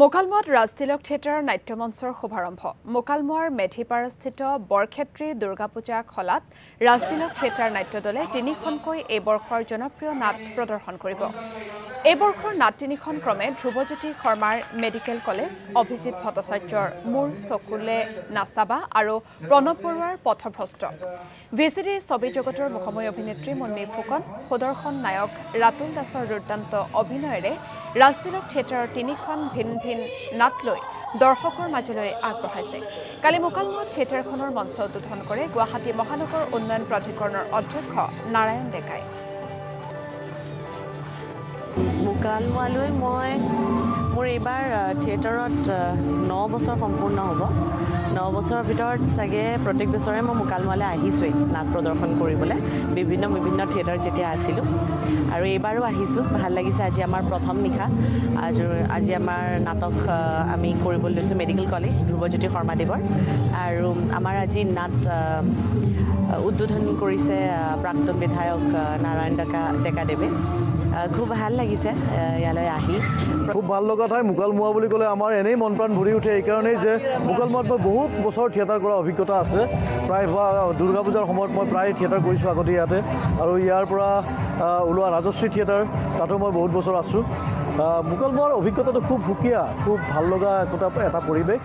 মোকালমোৱাত Rajtilak theatre নাট্যমঞ্চৰ শুভাৰম্ভ মোকালমোৱাৰ মেধিপাৰাস্থিত Barkhetri Durga Puja খলাত Rajtilak theatre নাট্য দলে তিনিখনকৈ এই বৰ্ষৰ জনপ্ৰিয় নাট প্ৰদৰ্শন কৰিব। এই বৰ্ষৰ নাট তিনিখন ক্ৰমে ধ্ৰুৱজ্যোতি শৰ্মাৰ মেডিকেল কলেজ, অভিজিৎ ভট্টাচাৰ্যৰ মোৰ চকুলে নাচাবা আৰু প্ৰণৱ বৰুৱাৰ পথভ্ৰষ্ট। ভিচিডি ছবি জগতৰ মুখময়ী অভিনেত্ৰী মুন্মী ফুকন, সুদৰ্শন নায়ক ৰাতুল দাসৰ দুৰ্দান্ত অভিনয়েৰে ৰাজতিলক থিয়েটাৰৰ তিনিখন ভিন ভিন নাট লৈ দৰ্শকৰ মাজলৈ আগবঢ়াইছে। কালি মোকালমোৱাত থিয়েটাৰখনৰ মঞ্চ উদ্বোধন কৰে গুৱাহাটী মহানগৰ উন্নয়ন প্ৰাধিকৰণৰ অধ্যক্ষ নাৰায়ণ ডেকাই। মোকালমোৱালৈ মোৰ এইবাৰ থিয়েটাৰত 9 বছৰ সম্পূৰ্ণ হ'ব। 9 বছৰৰ ভিতৰত চাগে প্ৰত্যেক বছৰে মই মোকালমোৱালৈ আহিছোঁৱেই নাট প্ৰদৰ্শন কৰিবলৈ, বিভিন্ন থিয়েটাৰত যেতিয়া আছিলোঁ আৰু এইবাৰো আহিছোঁ। ভাল লাগিছে। আজি আমাৰ প্ৰথম নিশা। আজি আমাৰ নাটক আমি কৰিবলৈ লৈছোঁ মেডিকেল কলেজ ধ্ৰুৱজ্যোতি শৰ্মাদেৱৰ, আৰু আমাৰ আজি নাট উদ্বোধন কৰিছে প্ৰাক্তন বিধায়ক নাৰায়ণ ডেকাদেৱে। খুব ভাল লাগিছে ইয়ালৈ আহি। খুব ভাল লগা ঠাই মোকালমোৱা বুলি ক'লে আমাৰ এনেই মন প্ৰাণ ভৰি উঠে। এইকাৰণেই যে মোকালমোৱাত মই বহুত বছৰ থিয়েটাৰ কৰা অভিজ্ঞতা আছে। প্ৰায় দুৰ্গা পূজাৰ সময়ত মই প্ৰায় থিয়েটাৰ কৰিছোঁ আগতে ইয়াতে, আৰু ইয়াৰ পৰা ওলোৱা ৰাজশ্ৰী থিয়েটাৰ তাতো মই বহুত বছৰ আছোঁ। মোকালমোৱাৰ অভিজ্ঞতাটো খুব সুকীয়া, খুব ভাল লগা এটা পৰিৱেশ।